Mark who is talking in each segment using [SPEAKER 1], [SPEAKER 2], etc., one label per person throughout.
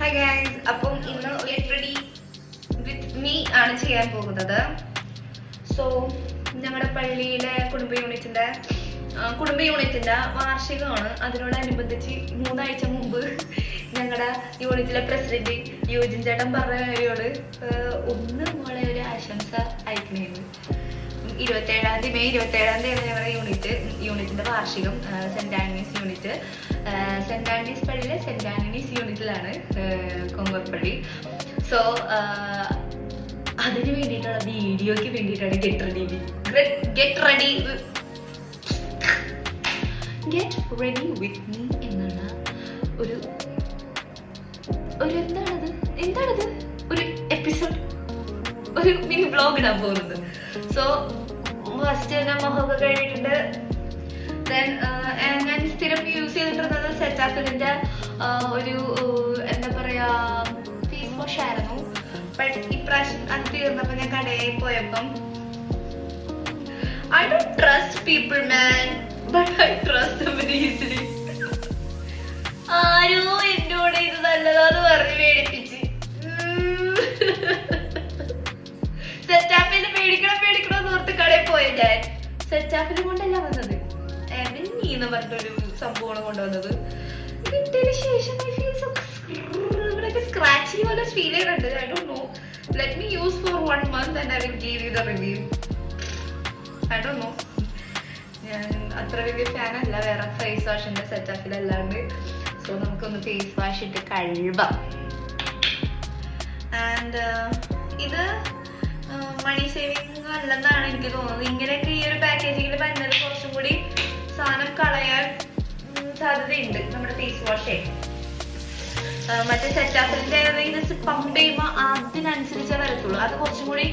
[SPEAKER 1] Hi guys, അപ്പം ഇന്ന് get ready with me ആണ് ചെയ്യാൻ പോകുന്നത്. സോ ഞങ്ങളുടെ പള്ളിയിലെ കുടുംബ യൂണിറ്റിന്റെ വാർഷികമാണ്. അതിനോടനുബന്ധിച്ച് 3 ആഴ്ച മുമ്പ് ഞങ്ങളുടെ യൂണിറ്റിലെ പ്രസിഡന്റ് യോജിൻ ചേട്ടൻ പറഞ്ഞ കാര്യോട് ഒന്ന് മോളെ ഒരു ആശംസ അയക്കണേന്ന്. മെയ് 27 ഞങ്ങളുടെ യൂണിറ്റിന്റെ വാർഷികം. Saint Antony's unit, saint Antony's പള്ളിയിലെ സെന്റ് ആന്റണീസ് യൂണിറ്റിലാണ്, കൊങ്ങോർപ്പള്ളി. സോ അതിന് വേണ്ടിയിട്ടുള്ള വീഡിയോക്ക് വേണ്ടിയിട്ടാണ് ഗെറ്റ് റെഡി വിത്ത് മീ എന്നുള്ള ഒരു എന്താണത് ഒരു എപ്പിസോഡ്, ഒരു മിനി വ്ലോഗ് ഇടാൻ പോകുന്നത്. സോ ഫസ്റ്റ് ഞാൻ മുഖമൊക്കെ കഴിഞ്ഞിട്ടുണ്ട്. ഞാൻ സ്ഥിരം യൂസ് ചെയ്തിട്ടുള്ളത് സെറ്റാഫിലിന്റെ ഒരു എന്താ പറയാ ഫേസ് വാഷ് ആയിരുന്നു. ബട്ട് ഇപ്രാവശ്യം അത് തീർന്നപ്പോ ഞാൻ കടയിൽ പോയപ്പം I don't trust people man, but I trust them very easily. ആരോ എന്നോട് ഇത് നല്ലതാന്ന് പറഞ്ഞ് മേടിപ്പിച്ച് സെറ്റാഫില് മേടിക്കണമെന്ന് ഓർത്ത് കടയിൽ പോയ ഞാൻ. സെറ്റാഫില് കൊണ്ടല്ല വന്നത്, എന്ന് പറഞ്ഞിട്ടൊരു സംഭവമാണ് കൊണ്ടുവന്നത്. ഇതിട്ടതിന് ശേഷം സ്ക്രാച്ച് പോലെ ഫീൽ ചെയ്യുന്നുണ്ട്. I don't know. Let me use for 1 month and I will give you the review. I don't know. ഞാൻ അത്ര വലിയ ഫാൻ അല്ല വേറെ ഫേസ് വാഷിന്റെ സെറ്റപ്പിലല്ലാണ്ട്. സോ നമുക്കൊന്ന് ഫേസ് വാഷ് ഇട്ട് കഴുകാം. ആൻഡ് ഇത് മണി സേവിങ് അല്ലെന്നാണ് എനിക്ക് തോന്നുന്നത്. ഇങ്ങനെയൊക്കെ ഈ ഒരു പാക്കേജിങ്ങിൽ വരുന്നത് കുറച്ചും കൂടി സാധനം കളയാൻ സാധ്യതയുണ്ട് നമ്മുടെ ഫേസ് വാഷേ. മറ്റേ സെറ്റാഫിലിന്റെ ജസ്റ്റ് പമ്പ് ചെയ്യുമ്പോൾ അതിനനുസരിച്ചേ വരത്തുള്ളൂ. അത് കുറച്ചും കൂടി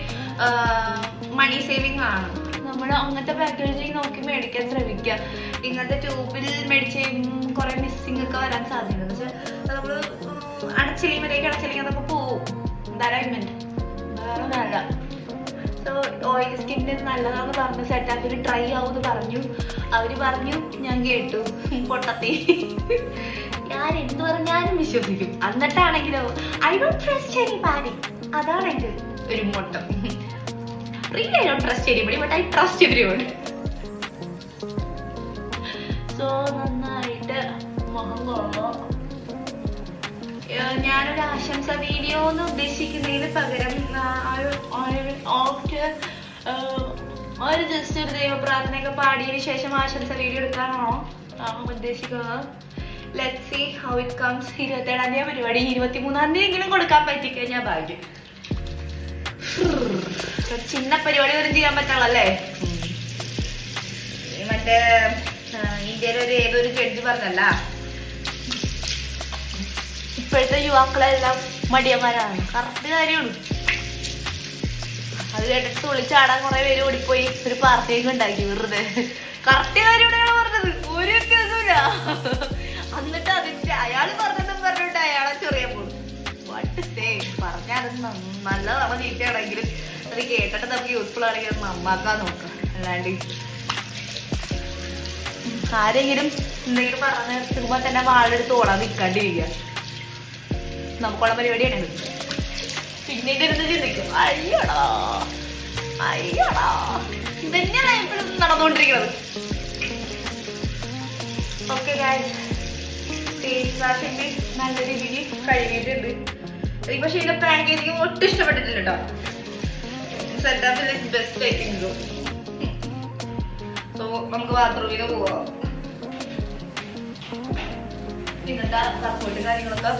[SPEAKER 1] മണി സേവിങ് ആണ്. നമ്മൾ അങ്ങനത്തെ പാക്കേജിങ് നോക്കി മേടിക്കാൻ ശ്രമിക്കുക. ഇങ്ങനത്തെ ട്യൂബിൽ മേടിച്ച് കുറെ മിസ്സിങ് ഒക്കെ വരാൻ സാധ്യതയുണ്ട്. പക്ഷെ നമ്മള് അടച്ചില്ലെങ്കിൽ അതൊക്കെ പോവും. ധാരാളം വേറെ നല്ല. സോ ഓയിലി സ്കിന്നിന് നല്ലതാന്ന് പറഞ്ഞു. സെറ്റാഫിൽ ട്രൈ ആവുമെന്ന് പറഞ്ഞു. അവര് പറഞ്ഞു, ഞാൻ കേട്ടു. പൊട്ടത്തി ഞാൻ എന്ത് പറഞ്ഞാലും വിശ്വസിക്കും. എന്നിട്ടാണെങ്കിലോ ഐ ഡോണ്ട് ട്രസ്റ്റ് എനിബഡി. അതാണ് എന്റെ ഒരു motto. Really, I don't trust anybody, but I trust everyone. So നന്നായിട്ട് മുഖം കൊള്ളോ. ഞാനൊരു ആശംസ വീഡിയോ എന്ന് ഉദ്ദേശിക്കുന്നതിന് പകരം ഒരു ജസ്റ്റ് ഒരു ദൈവപ്രാർത്ഥനയൊക്കെ പാടിയതിനു ശേഷം ആശംസ വീഡിയോ എടുക്കാനാണോ ഉദ്ദേശിക്കുന്നത്? Let's see how it comes. 27-ാം തീയതി പരിപാടി, 23-ാം തീയതി എങ്കിലും കൊടുക്കാൻ പറ്റിക്കഴിഞ്ഞാൽ ഭാഗ്യം. ചിന്ന പരിപാടി വരെ ചെയ്യാൻ പറ്റുള്ളല്ലേ. മറ്റേ ഇന്ത്യയിലെ ഏതൊരു ജഡ്ജി പറഞ്ഞല്ല, ഇപ്പോഴത്തെ യുവാക്കളെല്ലാം മടിയന്മാരാണ്. കറക്റ്റ് കാര്യമാണ്. അത് കേട്ടിട്ട് തുള്ളിച്ചാടാൻ കുറെ പേര് ഓടിപ്പോയി ഒരു പാർട്ടിയൊക്കെ ഉണ്ടാക്കി വെറുതെ. കറക്റ്റ് കാര്യമാണ് പറഞ്ഞത്, ഒരു വ്യത്യാസമില്ല. എന്നിട്ട് അതിന്റെ അയാള് പറഞ്ഞതും പറഞ്ഞിട്ട് അയാളെ ചൊറിയാൻ പോകും. പറഞ്ഞത് നല്ലതാണ് ചീത്തയാണെങ്കിലും അത് കേട്ടിട്ട് നമുക്ക് യൂസ്ഫുൾ ആണെങ്കിൽ അത് നന്നാക്കാൻ നോക്കാം. അല്ലാണ്ട് ആരെങ്കിലും എന്തെങ്കിലും പറഞ്ഞു നിർത്തുമ്പോ തന്നെ വാളെടുത്ത് ഓടാൻ നിൽക്കാണ്ടിരിക്കുക. നമുക്കുള്ള പരിപാടിയാണ്. പിന്നീട് ഇരുന്ന് ചിന്തിക്കും, അയ്യടാ ഇതന്നെയാണ് എപ്പോഴും നടന്നുകൊണ്ടിരിക്കുന്നത്. ഓക്കെ ഗൈസ്, ഫേസ് വാഷിന്റെ നല്ല രീതിയിൽ കഴുകിയിട്ടുണ്ട്. പക്ഷെ ഇതിന്റെ പാക്കേജിങ് ഒട്ടും ഇഷ്ടപ്പെട്ടിട്ടില്ല കേട്ടോ. സെറ്റാഫിൽ ബെസ്റ്റ് ആയിരിക്കും. സോ നമുക്ക് ബാത്റൂമിന് പോവാം. പിന്നെന്താ സപ്പോർട്ട് കാര്യങ്ങളൊക്കെ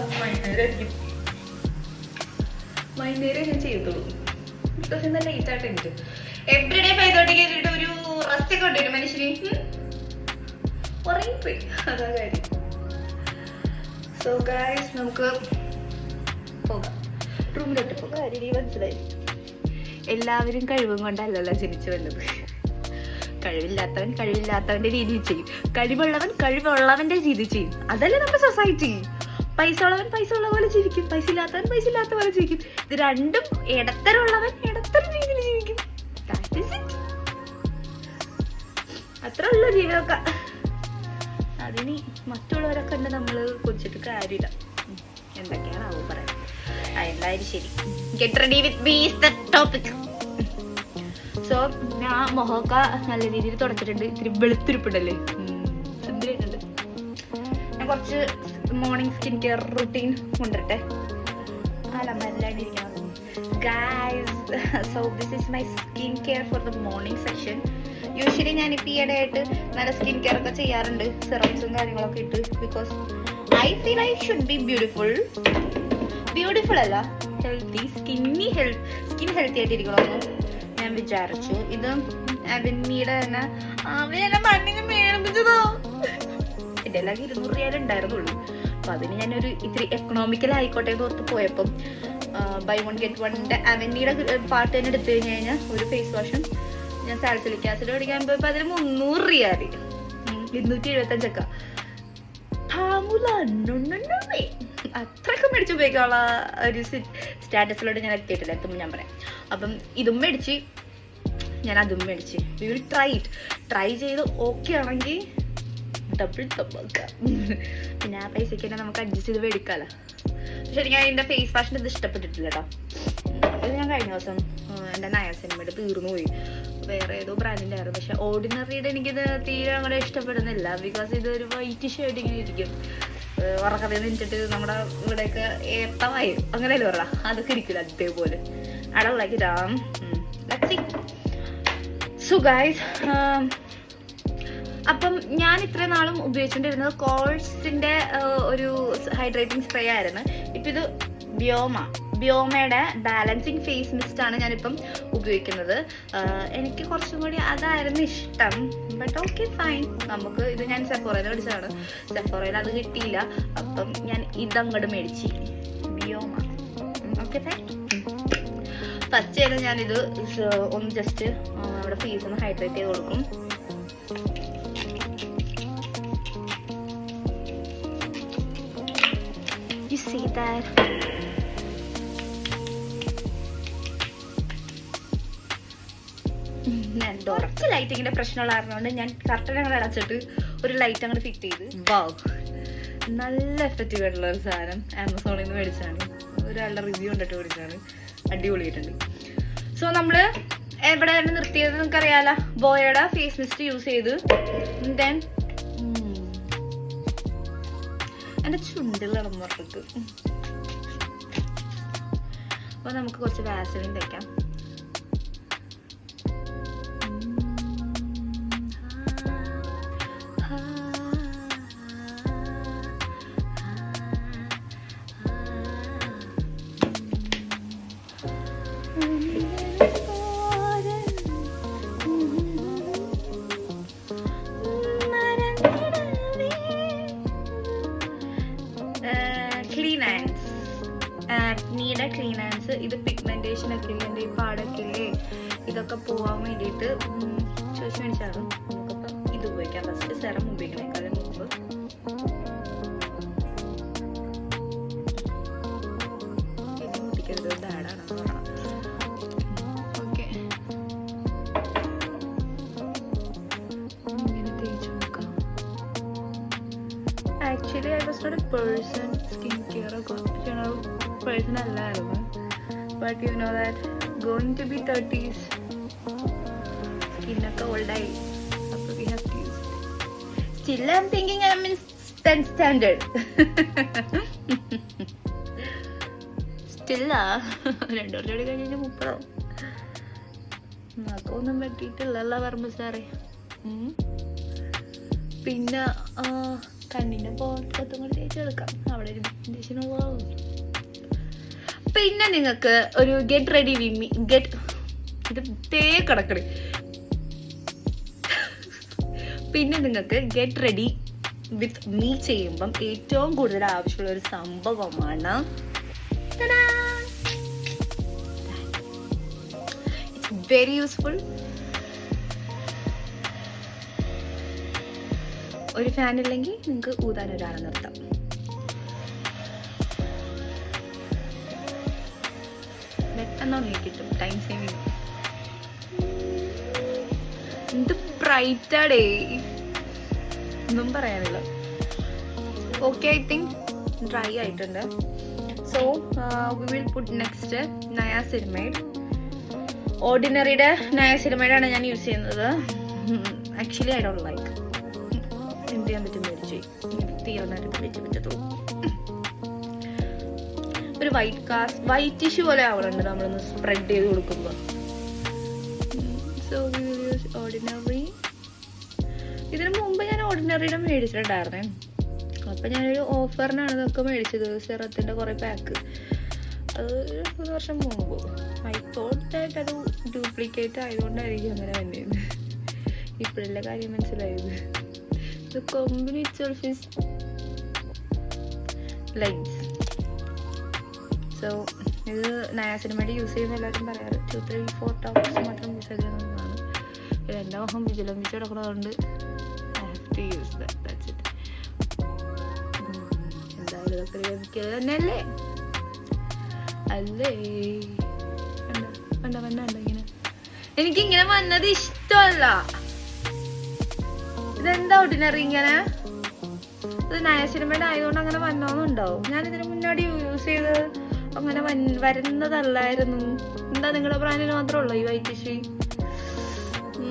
[SPEAKER 1] വൈകുന്നേരം ഞാൻ ചെയ്തോളൂ. ബിക്കോസ് ഇന്ന് ലേറ്റ് ആയിട്ട് എനിക്ക് എവറിഡേ 5:30 കഴിഞ്ഞിട്ട് ഒരു റെസ്റ്റ് ഒക്കെ ഉണ്ടായിരുന്നു മനുഷ്യന്. ഉറങ്ങിപ്പോയി, അതാ കാര്യം. സോ ഗൈസ്, നമുക്ക് പോകാം, റൂമിലോട്ട് പോകാം. മനസ്സിലായി, എല്ലാവരും കഴിവും കൊണ്ടല്ലല്ലോ ജനിച്ചു വന്നത്. കഴിവില്ലാത്തവൻ കഴിവില്ലാത്തവന്റെ രീതിയിൽ ചെയ്യും, കഴിവുള്ളവന്റെ രീതി ചെയ്യും. അതല്ലേ നമ്മുടെ സൊസൈറ്റി. പൈസ ഉള്ളവൻ പൈസ ഉള്ള പോലെ ജീവിക്കും, പൈസ ഇല്ലാത്തവൻ പൈസ ഇല്ലാത്ത പോലെ ജീവിക്കും. ഇത് രണ്ടും ഇടത്തരമുള്ളവൻ ഇടത്തരം രീതിയിൽ ജീവിക്കും. അത്ര ഉള്ള ജീവിതമൊക്കെ. അതിന് മറ്റുള്ളവരൊക്കെ ഉണ്ട് നമ്മള് കൊച്ചിട്ട് കാര്യമില്ല. എന്തൊക്കെയാണാവോ അതായത് ശരി. Get ready with me is the topic. So ഞാൻ മുഖമൊക്കെ നല്ല രീതിയിൽ തുടച്ചിട്ടുണ്ട്. ഇത്തിരി വെളുത്തിരിപ്പുണ്ടല്ലേ, സുന്ദരിയായിട്ടുണ്ട്. ഞാൻ കുറച്ച് മോർണിംഗ് സ്കിൻ കെയർ റുട്ടീൻ കൊണ്ടുവരട്ടെ. അലമ്പല്ലാണ്ടിരിക്കണം guys. So this is my skin care for the morning section. Usually ഞാനിപ്പോൾ ഈ ഇടയായിട്ട് നല്ല സ്കിൻ കെയർ ഒക്കെ ചെയ്യാറുണ്ട്, സിറംസും കാര്യങ്ങളൊക്കെ ഇട്ട്. Because I feel I should be beautiful. Beautiful അല്ല, ഹെൽത്തി, സ്കിൻ ഹെൽത്തി ആയിട്ടിരിക്കണമെന്ന് ഞാൻ വിചാരിച്ചു. ഇത് അവനിയുടെ തന്നെ അവനെ മണ്ണിന് മേടിപ്പിച്ചതോ. എൻ്റെ എല്ലാം 200 രൂപ ഉണ്ടായിരുന്നുള്ളൂ. അപ്പം അതിന് ഞാനൊരു ഇത്തിരി എക്കണോമിക്കൽ ആയിക്കോട്ടെ എന്ന് ഓർത്ത് പോയപ്പം ബൈ 1 get 1 അവനിയുടെ പാർട്ട് തന്നെ എടുത്തു കഴിഞ്ഞ് കഴിഞ്ഞാൽ ഒരു ഫേസ് വാഷും ഞാൻ സാൽസിലിക് ആസിഡ് മേടിക്കാൻ പോയപ്പോൾ അതിന് 300 രൂപ, 275 അത്രയൊക്കെ മേടിച്ച് ഉപയോഗിക്കാനുള്ള ഒരു സ്റ്റാറ്റസിലോട്ട് ഞാൻ എത്തിയിട്ടില്ല. എത്തുമ്പോൾ ഞാൻ പറയാം. അപ്പം ഇതും മേടിച്ച് ഞാൻ അതും മേടിച്ച് വി വിൽ ട്രൈ ചെയ്ത് ഓക്കെ ആണെങ്കിൽ ഡബിൾ തപ്പാക്കാം. പിന്നെ ആ പൈസയ്ക്ക് തന്നെ നമുക്ക് അഡ്ജസ്റ്റ് ചെയ്ത് മേടിക്കാമല്ലോ. പക്ഷെ എനിക്ക് അതിൻ്റെ ഫേസ് വാഷിൻ്റെ ഇത് ഇഷ്ടപ്പെട്ടിട്ടില്ല കേട്ടോ. ഇത് ഞാൻ കഴിഞ്ഞ ദിവസം എൻ്റെ നയസിനിമയുടെ തീർന്നു പോയി, വേറെ ഏതോ ബ്രാൻഡിൻ്റെ ആയിരുന്നു. പക്ഷെ ഓർഡിനറിയുടെ എനിക്കിത് തീരെ അങ്ങോട്ട് ഇഷ്ടപ്പെടുന്നില്ല. ബിക്കോസ് ഇതൊരു വൈറ്റ് ഷെയ്ഡ് ഇങ്ങനെ ഇരിക്കും. ഉറക്കത്തിൽ നിന്നിട്ട് നമ്മുടെ ഇവിടെയൊക്കെ ഏത്തമായി അങ്ങനെയല്ലേ പറയാ, അതൊക്കെ ഇരിക്കില്ല അതേപോലെ. സോ ഗൈസ്, അപ്പം ഞാൻ ഇത്രയും നാളും ഉപയോഗിച്ചുകൊണ്ടിരുന്നത് കോഴ്സിൻ്റെ ഒരു ഹൈഡ്രേറ്റിംഗ് സ്പ്രേ ആയിരുന്നു. ഇപ്പം ഇത് ബിയോമയുടെ ബാലൻസിങ് ഫേസ് മിസ്റ്റ് ആണ് ഞാനിപ്പം ഉപയോഗിക്കുന്നത്. എനിക്ക് കുറച്ചും കൂടി അതായിരുന്നു ഇഷ്ടം. ബട്ട് ഓക്കെ ഫൈൻ, നമുക്ക് ഇത് ഞാൻ സെഫോറയിൽ മേടിച്ചതാണ്. സെഫോറയിൽ അത് കിട്ടിയില്ല, അപ്പം ഞാൻ ഇതങ്ങോട്ട് മേടിച്ച് ബിയോമ. Okay fine. ഫസ്റ്റ് ചെയ്ത് ഞാനിത് ഒന്ന് ജസ്റ്റ് നമ്മുടെ ഫേസ് ഒന്ന് ഹൈഡ്രേറ്റ് ചെയ്ത് കൊടുക്കും. You see that? ഞാൻ കുറച്ച് ലൈറ്റിങ്ങിന്റെ പ്രശ്നമുള്ള കാരണമുണ്ട് ഞാൻ കർട്ടൻ അങ്ങോട്ട് അടച്ചിട്ട് ഒരു ലൈറ്റ് അങ്ങോട്ട് ഫിറ്റ് ചെയ്ത്. വാവ്, നല്ല എഫക്റ്റീവ് ആയിട്ടുള്ള ഒരു സാധനം ആമസോണിൽ നിന്ന് മേടിച്ചാണ്. ഒരാളുടെ റിവ്യൂ കണ്ടിട്ട് മേടിച്ചാണ്, അടിപൊളിയായിട്ടുണ്ട്. സോ നമ്മള് എവിടെയാണ് നിർത്തിയത് നിങ്ങൾക്കറിയാലോ, ബോയയുടെ ഫേസ് മിസ്റ്റ് യൂസ് ചെയ്ത്. ദെൻ എൻ്റെ ചുണ്ടിലാണ് പറഞ്ഞിട്ട്. അപ്പോൾ നമുക്ക് കുറച്ച് വാസലിൻ തേക്കാം. ക്ലീൻ ഹാൻഡ്സ്, ഇത് പിഗ്മെന്റേഷൻ ഒക്കെ ഇല്ലേ, ഈ പാടൊക്കെ ഇല്ലേ, ഇതൊക്കെ പോവാൻ വേണ്ടിയിട്ട് ചോദിച്ചു മേടിച്ചാണ്. നമുക്കിപ്പം ഇത് ഉപയോഗിക്കാം. ഫസ്റ്റ് സെറം ഉപയോഗിക്കണേക്കാളും മുമ്പ് ബാഡാണെന്ന് പറയണം. ഓക്കെ, ഇങ്ങനെ തേച്ച് നോക്കാം. Actually I was not a person skin care person അല്ലായിരുന്നു. But you know that going to be 30s സ്കിന്നൊക്കെ ഓൾഡായി. അപ്പോൾ we have to use it. Still I am thinking I am in 10th standard. സ്റ്റില്ല 2 വർഷം കൂടി കഴിഞ്ഞാൽ 30 ആവും. നമുക്കൊന്നും പറ്റിയിട്ടില്ലല്ലോ വർമ്മ സാറേ. പിന്നെ കണ്ണിൻ്റെ പോക്കത്തും കൂടി തേച്ചെടുക്കാം, അവിടെ ഒരു പിഗ്മെന്റേഷൻ ഉള്ളൂ. പിന്നെ നിങ്ങൾക്ക് ഒരു ഗെറ്റ് റെഡി വിത്ത് മീ, ഇത് കിടക്കണേ. പിന്നെ നിങ്ങൾക്ക് ഗെറ്റ് റെഡി വിത്ത് മീ ചെയ്യുമ്പം ഏറ്റവും കൂടുതൽ ആവശ്യമുള്ള ഒരു സംഭവമാണ് ഇറ്റ്സ് വെരി യൂസ്ഫുൾ. ഒരു ഫാൻ ഇല്ലെങ്കിൽ നിങ്ങൾക്ക് ഊതാൻ ഒരാളെ നിർത്താം. പെട്ടെന്ന് കിട്ടും, ടൈം സേവിങ്. എന്ത് ബ്രൈറ്റാടേ, ഒന്നും പറയാനില്ല. ഓക്കെ, ഐ തിങ്ക് ഡ്രൈ ആയിട്ടുണ്ട്. So we will put next Niacinamide. ഓർഡിനറിയുടെ Niacinamide ആണ് ഞാൻ യൂസ് ചെയ്യുന്നത്. Actually I don't like. എന്ത് ചെയ്യാൻ പറ്റും മേടിച്ചു തീർന്നായിട്ട് പറ്റത്തോ. ഒരു വൈറ്റിഷ് പോലെ ആവണുണ്ട് നമ്മളൊന്ന് സ്പ്രെഡ് ചെയ്ത് കൊടുക്കുമ്പോൾ. So we will use ordinary. ഇതിനു മുമ്പ് ഞാൻ ഓർഡിനറിയുടെ മേടിച്ചിട്ടുണ്ടായിരുന്നേ. അപ്പം ഞാനൊരു ഓഫറിനാണ് ഇതൊക്കെ മേടിച്ചത്, സിറത്തിൻ്റെ കുറേ പാക്ക്. അത് 1 വർഷം മുമ്പ്. ഐ തോട്ട് ദാറ്റ് അത് ഡ്യൂപ്ലിക്കേറ്റ് ആയതുകൊണ്ടായിരിക്കും അങ്ങനെ വന്നത്. ഇപ്പോഴല്ലേ കാര്യം മനസ്സിലായത്. The company itself is lines. So ഇത് Niacinamide യൂസ് ചെയ്യുന്ന എല്ലാവരും പറയാറ് 2-3-4 ടോപ്സ് മാത്രം യൂസ് ചെയ്യണമെന്നാണ്. എൻ്റെ മുഖം വിജിലംബിച്ച് കിടക്കുന്നതുകൊണ്ട് I have to use that. That's it. എന്തായാലും ഇതൊക്കെ ലഭിക്കുന്നത് തന്നെയല്ലേ അല്ലേ. വണ്ട ഇങ്ങനെ എനിക്കിങ്ങനെ വന്നത് ഇഷ്ടമല്ല. ഇതെന്താ ഓർഡിനറി ഇങ്ങനെ? ഇത് Niacinamide ആയതുകൊണ്ട് അങ്ങനെ വന്നോന്നുണ്ടാവും. ഞാനിതിന് മുന്നാടി യൂസ് ചെയ്ത് അങ്ങനെ വരുന്നതല്ലായിരുന്നു. എന്താ നിങ്ങളുടെ ബ്രാൻഡിന് മാത്രമേ ഉള്ളൂ ഈ whitish?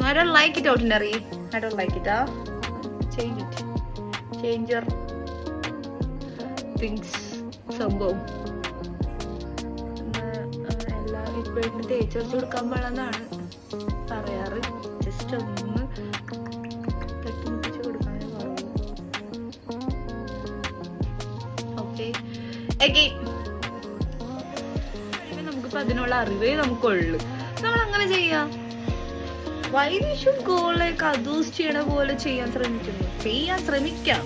[SPEAKER 1] I don't like it ordinary. I don't like it. Change it. Change your things. സംഭവം ഇപ്പോഴും തേച്ചരച്ച് കൊടുക്കാൻ പാടെന്നാണ് പറയാറ്. ജസ്റ്റ് ഒന്ന് തട്ടിമുട്ടിച്ച് കൊടുക്കാനേ പാടുള്ളൂ. ഓക്കെ, നമുക്കിപ്പോൾ അതിനുള്ള അറിവേ നമുക്കുള്ളൂ. നമ്മൾ അങ്ങനെ ചെയ്യാം. Why we should go like others ചെയ്യണ പോലെ ചെയ്യാൻ ശ്രമിക്കാം.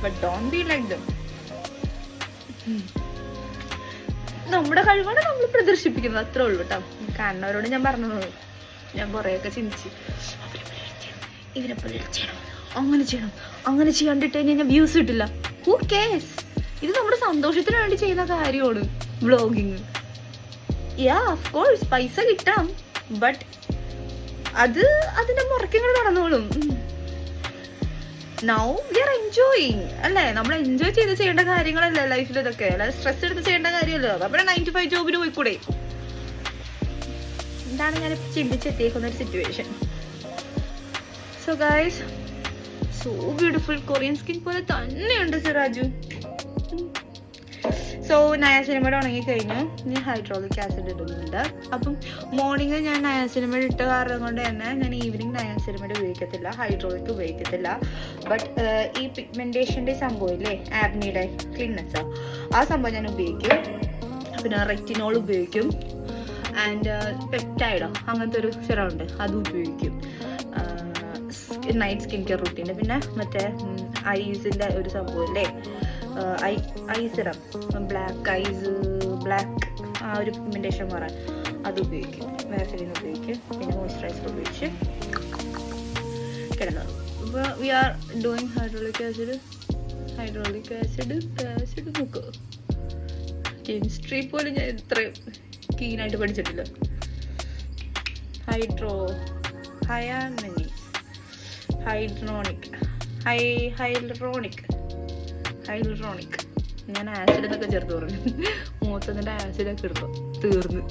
[SPEAKER 1] But don't be like them. നമ്മുടെ കഴിവാണ് നമ്മൾ പ്രദർശിപ്പിക്കുന്നത്, അത്രേ ഉള്ളൂ കേട്ടോ. കാണുന്നവരോട് ഞാൻ പറഞ്ഞത്, ഞാൻ കുറേയൊക്കെ ചിന്തിച്ച് ഇതിനെപ്പോലെ ചെയ്യണം, അങ്ങനെ ചെയ്യാണ്ടിട്ട് കഴിഞ്ഞാൽ വ്യൂസ് കിട്ടില്ല. Who cares? ഇത് നമ്മുടെ സന്തോഷത്തിന് വേണ്ടി ചെയ്യുന്ന കാര്യമാണ് വ്ളോഗിങ്. ഓഫ് കോഴ്സ് പൈസ കിട്ടാം, ബട്ട് അത് അതിന്റെ മുറക്കങ്ങൾ നടന്നോളും. നൗ വി ആർ എൻജോയിങ് അല്ലേ? നമ്മൾ എൻജോയ് ചെയ്ത് ചെയ്യേണ്ട കാര്യങ്ങളല്ലേ ലൈഫിൽ ഇതൊക്കെ, അല്ലാതെ സ്ട്രെസ് എടുത്ത് ചെയ്യേണ്ട കാര്യമല്ലോ. നമ്മുടെ 9 to 5 ജോബിന് പോയിക്കൂടെ? എന്താണ് ഞാൻ ചിന്തിച്ചെത്തിയേക്കുന്ന ഒരു situation. So guys, so beautiful. Korean skin പോലെ തന്നെയുണ്ട് സിറാജു. So Niacinamide ഉണങ്ങിക്കഴിഞ്ഞു. ഞാൻ ഹൈഡ്രോളിക് ആസിഡ് ഇടുന്നുണ്ട്. അപ്പം മോർണിംഗ് ഞാൻ Niacinamide ഇട്ട കാരണം കൊണ്ട് തന്നെ ഞാൻ ഈവനിങ് Niacinamide ഉപയോഗിക്കത്തില്ല, ഹൈഡ്രോളിക് ഉപയോഗിക്കത്തില്ല. ബട്ട് ഈ പിഗ്മെന്റേഷൻ്റെ സംഭവം ഇല്ലേ, ആബ്നിയുടെ ക്ലീൻനെസ്, ആ സംഭവം ഞാൻ ഉപയോഗിക്കും. പിന്നെ റെറ്റിനോൾ ഉപയോഗിക്കും. ആൻഡ് പെപ്റ്റൈഡോ അങ്ങനത്തെ ഒരു സിറമുണ്ട്, അതും ഉപയോഗിക്കും നൈറ്റ് സ്കിൻ കെയർ റൂട്ടീൻ്റെ. പിന്നെ മറ്റേ ഐസിൻ്റെ ഒരു സംഭവം ഇല്ലേ, ഐ സിറം, ബ്ലാക്ക് ആ ഒരു പിഗ്മെന്റേഷൻ മാറാൻ അത് ഉപയോഗിക്കും. വാസലിൻ ഉപയോഗിക്കും. പിന്നെ മോയ്സ്ചറൈസർ ഉപയോഗിച്ച് കിടന്നത്. ഇപ്പോൾ we are doing hydraulic acid നോക്കുക. കെമിസ്ട്രി പോലും ഞാൻ ഇത്രയും കീനായിട്ട് പഠിച്ചിട്ടില്ല. ഹൈഡ്രോണിക് ഞാൻ ആസിഡ് എന്നൊക്കെ ചേർത്ത് പറഞ്ഞു. മൂത്തതിൻ്റെ ആസിഡൊക്കെ എടുക്കും, തീർന്ന്.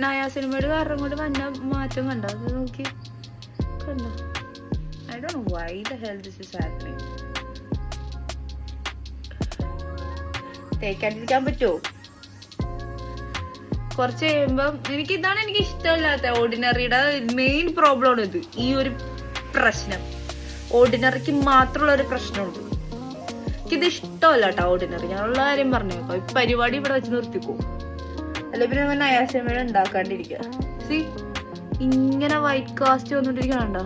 [SPEAKER 1] Niacinamide കാരണം കൊണ്ട് വന്ന മാറ്റം കണ്ടോ? അത് നോക്കി കണ്ടോ? I don't know why the hell this is happening. തേക്കാണ്ടിരിക്കാൻ പറ്റുമോ? കുറച്ച് കഴിയുമ്പം ഇതാണ് എനിക്ക് ഇഷ്ടമില്ലാത്ത ഓർഡിനറിയുടെ മെയിൻ പ്രോബ്ലമാണ് ഇത്. ഈ ഒരു പ്രശ്നം ഓർഡിനറിക്ക് മാത്രമുള്ള ഒരു പ്രശ്നമുണ്ട്. എനിക്കിത് ഇഷ്ടമല്ല കേട്ടോ ഓർഡിനറി. ഞാനുള്ള കാര്യം പറഞ്ഞേക്കോ, ഈ പരിപാടി ഇവിടെ വെച്ച് നിർത്തിക്കോ, അല്ലെ പിന്നെ നമ്മൾ Niacinamide ഉണ്ടാക്കാണ്ടിരിക്കുക. സി ഇങ്ങനെ വൈറ്റ് കാസ്റ്റ് വന്നോണ്ടിരിക്കണോ?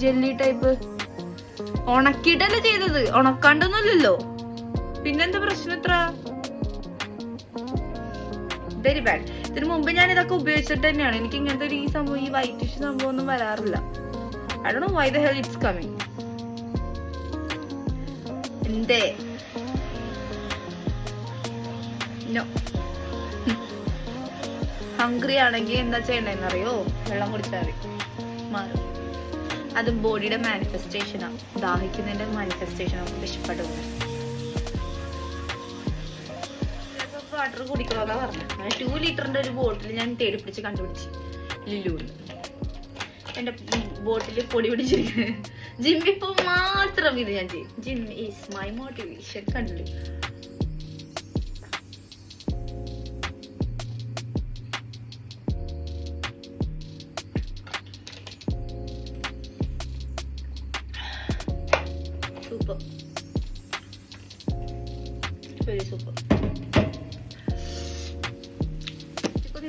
[SPEAKER 1] Jelly type. ഉണക്കിയിട്ടല്ലേ ചെയ്തത്, ഉണക്കാണ്ടൊന്നുമില്ലല്ലോ. പിന്നെന്താ പ്രശ്നം ഇത്ര? Very bad. ഇതിനു മുമ്പ് ഞാൻ ഇതൊക്കെ ഉപയോഗിച്ചിട്ട് തന്നെയാണ് എനിക്ക് ഇങ്ങനത്തെ ഒരു ഈ സംഭവം, ഈ വൈറ്റിഷ് സംഭവം ഒന്നും വരാറില്ല. I don't know why the hell it's coming. എന്തേ? No. ഹംഗ്രി ആണെങ്കിൽ എന്താ ചെയ്യണ്ടെന്നറിയോ? വെള്ളം കുടിച്ചാൽ മാറും. അത് ബോഡിയുടെ മാനിഫെസ്റ്റേഷനാണ്, ദാഹിക്കുന്നതിന്റെ മാനിഫെസ്റ്റേഷനാണ്. വിശപ്പെടുന്നത്. വാട്ടർ കുടിക്കണമെന്നാ പറഞ്ഞത്. അങ്ങനെ 2 ലിറ്ററിന്റെ ഒരു ബോട്ടിൽ ഞാൻ തേടി പിടിച്ച് കണ്ടുപിടിച്ച് ലില്ലുവിന്. എന്റെ ബോട്ടിൽ പൊടി പിടിച്ചിരിക്കുന്നത്. ജിമ്മിൽ ഇപ്പോൾ മാത്രം ഇത് ഞാൻ ചെയ്യും. Gym is my motivation. കണ്ടില്ലേ? Super, very super.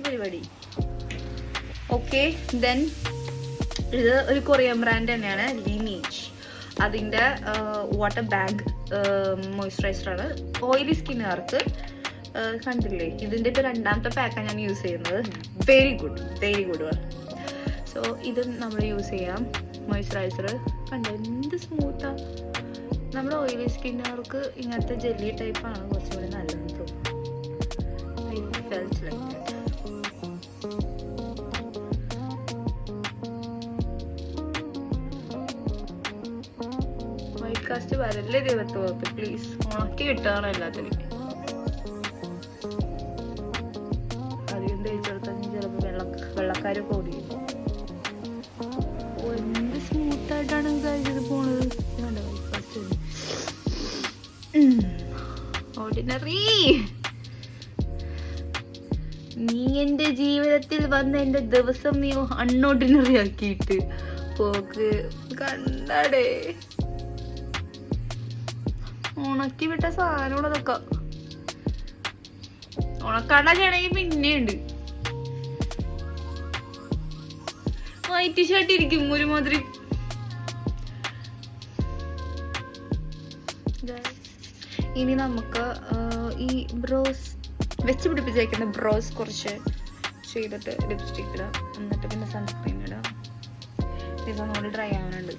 [SPEAKER 1] പരിപാടി. ഓക്കെ, ദെൻ ഇത് ഒരു കൊറിയൻ ബ്രാൻഡ് തന്നെയാണ്, ലീനേജ്. അതിൻ്റെ വാട്ടർ ബാഗ് മോയ്സ്ചറൈസറാണ്. ഓയിലി സ്കിന്നുകാർക്ക് കണ്ടില്ലേ, ഇതിൻ്റെ ഇപ്പോൾ 2ാമത്തെ പാക്കാണ് ഞാൻ യൂസ് ചെയ്യുന്നത്. Very good, very good. So ഇത് നമ്മൾ യൂസ് ചെയ്യാം. മോയ്സ്ചറൈസർ കണ്ടോ എന്ത് സ്മൂത്താ. നമ്മുടെ ഓയിലി സ്കിന്നുകാർക്ക് ഇങ്ങനത്തെ ജെല്ലി ടൈപ്പാണ് കുറച്ചുകൂടി നല്ലതെന്ന് തോന്നുന്നു. I felt like that. White cast വരല്ലേ ദൈവത്തോർത്ത്, പ്ലീസ്. ഉണക്കി കിട്ടാണ് എല്ലാത്തിനും. അധികം തേച്ചെടുത്താൽ ചിലപ്പോൾ വെള്ളക്കാരൊക്കെ ഓടിക്കും. എന്ത് സ്മൂത്തായിട്ടാണ് ഇത് പോണത്. ഓർഡിനറി. നീ എന്റെ ജീവിതത്തിൽ വന്ന എന്റെ ദിവസം നീ അൺഓർഡിനറി ആക്കിയിട്ട് പോക്ക് കണ്ടടേ. ഉണക്കി വിട്ട സാധനം അതൊക്കെ ഉണക്കാണ്ട ചെയ്യണമെങ്കിൽ പിന്നെയുണ്ട്. വൈറ്റ് ഷർട്ട് ഇരിക്കും ഒരുമാതിരി. ഇനി നമുക്ക് ഈ ബ്രോസ് വെച്ച് പിടിപ്പിച്ചേക്കുന്ന ബ്രോസ് കുറച്ച് ചെയ്തിട്ട് ലിപ്സ്റ്റിക് ഇടാം. എന്നിട്ട് പിന്നെ സൺസ്ക്രീൻ ഇടാം. ഇതൊന്നുകൂടി ഡ്രൈ ആവാനുണ്ട്.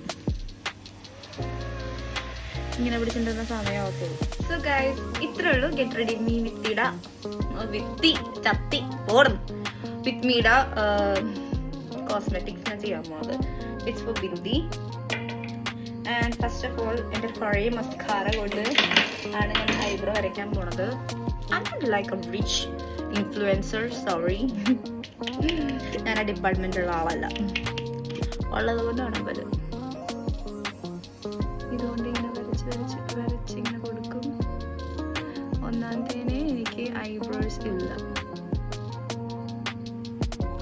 [SPEAKER 1] ഇങ്ങനെ പിടിച്ചിട്ടുന്ന സമയമാകത്തുള്ളൂ. സോ ഗൈസ്, ഇത്രേ ഉള്ളൂ. ഗെറ്റ് റെഡി മീ വിത്ത് മീഡ കോസ്മെറ്റിക്സ് ഞാൻ ചെയ്യാൻ പോകുന്നത്. It's for bindi. And first of all എൻ്റെ പഴയ മസ്കാര കൊണ്ട് ആണ് ഞാൻ ഐബ്രോ വരയ്ക്കാൻ പോണത്. I am like a rich influencer, sorry. ഞാൻ ആ ഡിപ്പാർട്ട്മെൻറ്റുള്ള ആളല്ല. ഉള്ളത് കൊണ്ടാണ് പല ഇതുകൊണ്ട് ഇങ്ങനെ വരച്ചിങ്ങനെ കൊടുക്കും. ഒന്നാമത്തേനെ എനിക്ക് ഐബ്രോസ് ഇല്ല.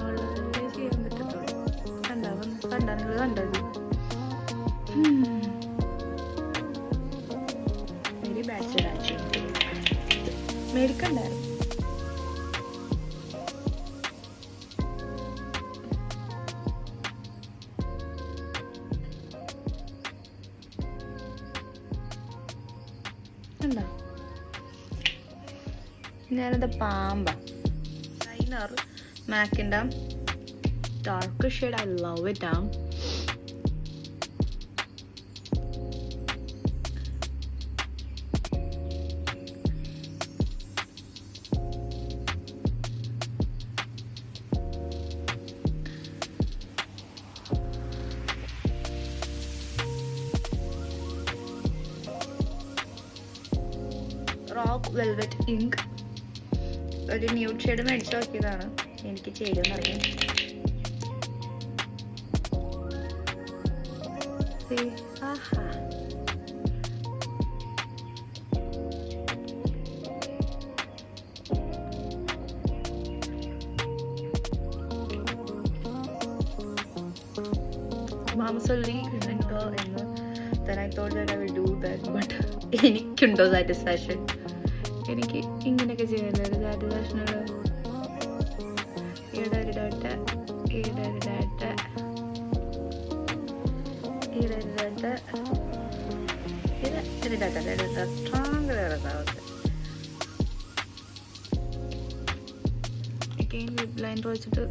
[SPEAKER 1] ഉള്ളതല്ലേ ചെയ്യാൻ പറ്റത്തുള്ളൂ. കണ്ടാ നിങ്ങൾ കണ്ടത് വെരി ബാഡ് ആക്ച്വലി. മേടിക്കണ്ടായിരുന്നു. ഞാനത് പാമ്പ ലൈനർ മാക്കിൻ്റെ dark shade. I love it. Rock velvet ink ഒരു ന്യൂഡ് ഷെയ്ഡ് മേടിച്ച് നോക്കിയതാണ്. എനിക്ക് ചേരുമെന്നറിയാം. ആഹാ, മാമസൊല്ലി ഇതുണ്ടോ എന്ന്. then I thought that I will do that, but എനിക്കുണ്ടോ സാറ്റിസ്ഫാക്ഷൻ? എനിക്ക് ഇങ്ങനെയൊക്കെ ചെയ്യാനൊരു സാറ്റിസ്ഫാക്ഷനുള്ള ലിപ് ലൈൻ വെച്ചിട്ട്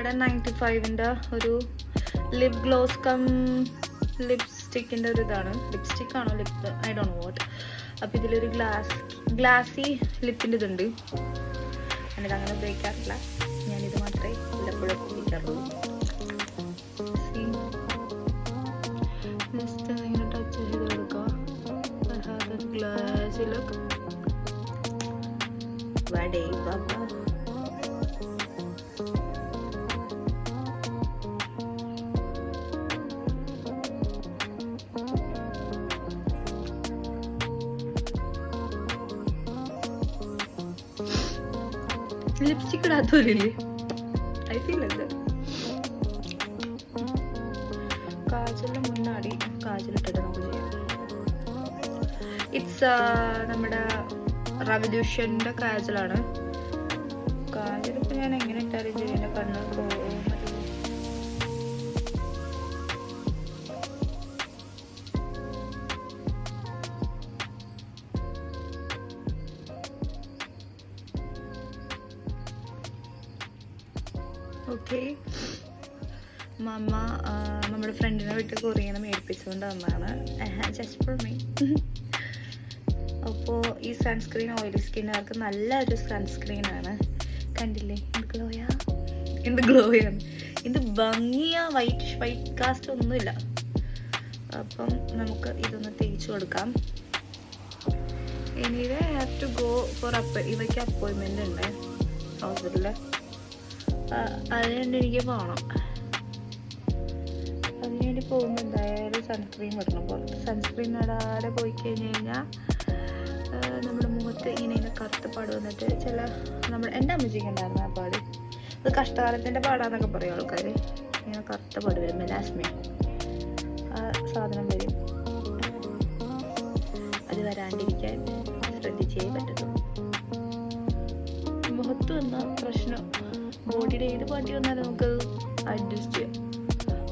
[SPEAKER 1] ലാക്മേയുടെ 95ൻ്റെ ഒരു ലിപ് ഗ്ലോസ് കം ലിപ്സ്റ്റിക്കിൻ്റെ ഒരു ഇതാണ്. ലിപ്സ്റ്റിക് ആണോ lip I don't know what. അപ്പോൾ ഇതിലൊരു ഗ്ലാസി ലിപ്പിൻ്റെ ഇതുണ്ട്. ഞാനിത് അങ്ങനെ ഉപയോഗിക്കാറില്ല, ഞാനിത് മാത്രമേ എപ്പോഴും ഉപയോഗിക്കാറുള്ളൂ. ജസ്റ്റ് ഇങ്ങനെ ടച്ച് ചെയ്ത് കൊടുക്കുക. ഗ്ലാസി ലുക്ക് വടേ ബാബ. ലിപ്സ്റ്റിക് ഇടാത്തല്ലേ, ഐ ഫീൽ അത്. കാജലിന് മുന്നാടി കാജലിട്ടിട്ട് നമുക്ക് ചെയ്യാം. ഇറ്റ്സ് നമ്മുടെ റവല്യൂഷൻ്റെ കാജലാണ്. കാജലിപ്പോൾ ഞാൻ എങ്ങനെ ഇട്ടാലും ശരി എൻ്റെ കണ്ണ് പോകും. ഓക്കെ, മമ്മ നമ്മുടെ ഫ്രണ്ടിനെ വിട്ട് കൊറിയനെ മേടിപ്പിച്ചുകൊണ്ട് വന്നതാണ്, ജസ്റ്റ് ഫോർ മീ. അപ്പോൾ ഈ സൺസ്ക്രീൻ ഓയിലി സ്കിന്നുകാർക്ക് നല്ലൊരു സൺസ്ക്രീനാണ്. കണ്ടില്ലേ എന്ത് ഗ്ലോയാണ്, എന്ത് ഭംഗിയാ. വൈറ്റ് കാസ്റ്റ് ഒന്നുമില്ല. അപ്പം നമുക്ക് ഇതൊന്ന് തേച്ച് കൊടുക്കാം. Anyway I have to go for ഇവയ്ക്ക് അപ്പോയിൻമെൻ്റ് ഉണ്ട് ഹോസ്പിറ്റലിൽ. അതിനുവേണ്ടി എനിക്ക് പോകണം. അതിനുവേണ്ടി പോകുമ്പോൾ എന്തായാലും സൺസ്ക്രീൻ ഇടണം. പുറത്ത് സൺസ്ക്രീൻ ഇടാതെ പോയി കഴിഞ്ഞ് കഴിഞ്ഞാൽ നമ്മുടെ മുഖത്ത് ഇങ്ങനെ കറുത്ത പാട് വന്നിട്ട് എൻ്റെ അമ്മച്ചിക്ക് ഉണ്ടായിരുന്നു ആ പാട്. അത് കഷ്ടകാലത്തിൻ്റെ പാടാന്നൊക്കെ പറയും ആൾക്കാർ. ഇങ്ങനെ കറുത്ത പാട് വരും, മെലാസ്മി ആ സാധനം വരും. അത് വരാണ്ടിരിക്കാൻ ശ്രദ്ധിച്ചേ പറ്റത്തുള്ളൂ. മുഖത്ത് വന്ന പ്രശ്നം ബോഡിയുടെ ഏത് പാർട്ടി വന്നാലും നമുക്കത് അഡ്ജസ്റ്റ് ചെയ്യാം.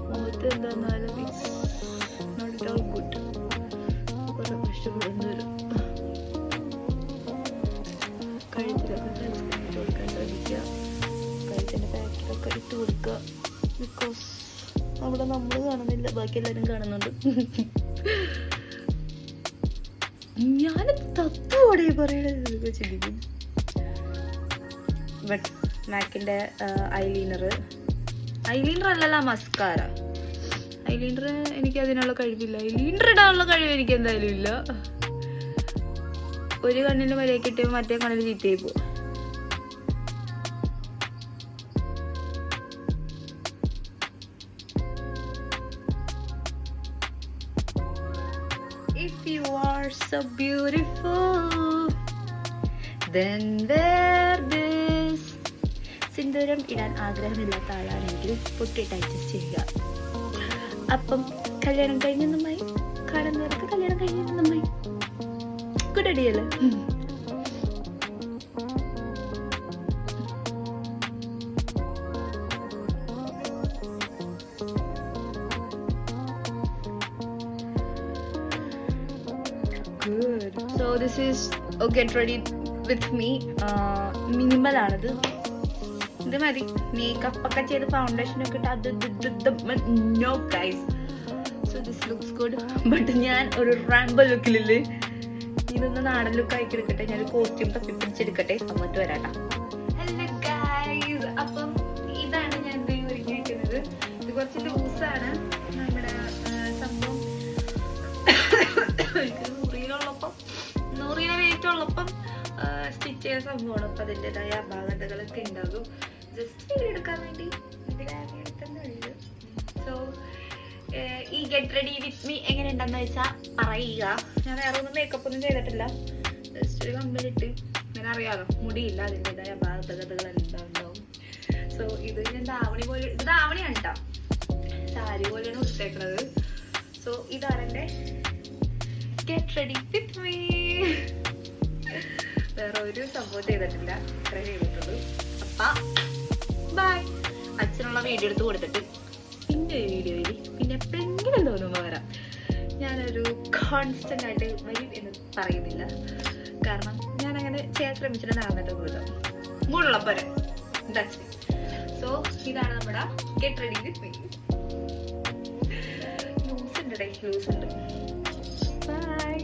[SPEAKER 1] മുഖത്ത് എന്താ വന്നാലും it's not at all good. കുറേ കഷ്ടപ്പെടുന്ന വരും. കഴുത്തിലൊക്കെ സൺസ്ക്രീൻ ഇട്ട് കൊടുക്കാൻ ശ്രമിക്കുക. കഴുത്തിൻ്റെ പാക്കിലൊക്കെ ഇട്ട് കൊടുക്കുക. ബിക്കോസ് അവിടെ നമ്മൾ കാണുന്നില്ല, ബാക്കി എല്ലാവരും കാണുന്നുണ്ട്. ഞാൻ തത്വോടെ പറയണത് ചിന്തിക്കും. ബട്ട് മാക്കിൻ്റെ ഐലൈനർ അല്ലല്ല, മസ്കാര. ഐലൈനർ എനിക്ക് അതിനുള്ള കഴിവില്ല. ഐലൈനർ ഇടാനുള്ള കഴിവ് എനിക്ക് എന്തായാലും ഇല്ല. ഒരു കണ്ണിന് മര്യാദ കിട്ടിയപ്പോൾ മറ്റേ കണ്ണിന് ചീത്തയായി പോകും. If you are so beautiful, then wear this. സിന്ദൂരം ഇടാൻ ആഗ്രഹമില്ലാത്ത ആളാണെങ്കിൽ പൊട്ടിട്ട് അഡ്ജസ്റ്റ് ചെയ്യുക. അപ്പം കല്യാണം കഴിഞ്ഞ നന്നായി, കാണുന്നവർക്ക് കല്യാണം കഴിഞ്ഞ നന്നായി. ഗുഡ് ഐഡിയ അല്ലേ? Good. So this is get ready with me. Minimal ആണത്. ഇത് മതി. മേക്കപ്പ് ഒക്കെ ചെയ്ത് ഫൗണ്ടേഷൻ ഒക്കെ ഇട്ട് no guys. So this looks good. But ഞാൻ ഒരു റാംബോ ലുക്കിലില്ലേ, ഇതൊന്ന് നാടൻ ലുക്ക് ആക്കി എടുക്കട്ടെ. ഞാൻ കോസ്റ്റ്യൂം തപ്പി പിടിച്ചെടുക്കട്ടെ, എന്നിട്ട് വരാട്ടാ. ഹലോ ഗൈസ്, അപ്പം ഇതാണ് ഞാൻ ഒരുക്കി വെക്കുന്നത്. ഇത് കുറച്ച് ലൂസാണ്. നമ്മുടെ സംഭവം നൂറിനെ വെയിറ്റ് ഉള്ളപ്പം സ്റ്റിച്ച് ചെയ്യുന്ന സംഭവമാണ്. അപ്പം അതിൻ്റെതായ അപാകതകളൊക്കെ ഉണ്ടാകും. ജസ്റ്റ് എടുക്കാൻ വേണ്ടി എടുക്കുന്നുള്ളൂ. സോ ഈ ഗെറ്റ് റെഡി വിത്ത് മീ എങ്ങനെ ഉണ്ടെന്ന് വെച്ചാൽ പറയുക. ഞാൻ വേറെ ഒന്നും മേക്കപ്പ് ഒന്നും ചെയ്തിട്ടില്ല. ജസ്റ്റ് ഒരു കമ്പലിട്ട്, അങ്ങനെ അറിയാമല്ലോ മുടിയില്ല, അതിൻ്റെതായ അപാകതകൾ ഉണ്ടാവും. സോ ഇത് ഞാൻ ധാവണി പോലെ, ഇത് ധാവണിയാണ് കേട്ടോ, സാരി പോലെയാണ് ഉടുത്തേക്കുന്നത്. സോ ഇതാണ് എൻ്റെ ഗെറ്റ് റെഡി വിത്ത് മീ. വേറെ ഒരു സംഭവം ചെയ്തിട്ടില്ല, ഇത്രേ ചെയ്തിട്ടുള്ളൂ. അപ്പം ബൈ. അച്ഛനുള്ള വീഡിയോ എടുത്ത് കൊടുത്തിട്ട് പിന്നെ ഒരു വീഡിയോയിൽ പിന്നെ എപ്പോഴെങ്കിലും തോന്നുമ്പോൾ വരാം. ഞാനൊരു കോൺസ്റ്റൻ്റ് ആയിട്ട് വരും എന്ന് പറയുന്നില്ല, കാരണം ഞാൻ അങ്ങനെ ചെയ്യാൻ ശ്രമിച്ചിട്ട് നടന്നിട്ട് പോലും കൂടുള്ളപ്പോൾ വരാം. That's it. സോ സോ ഇതാണ് നമ്മുടെ ഗെറ്റ് റെഡി വിത്ത് മീ. ലൂസ് ഉണ്ട്, ബൈ.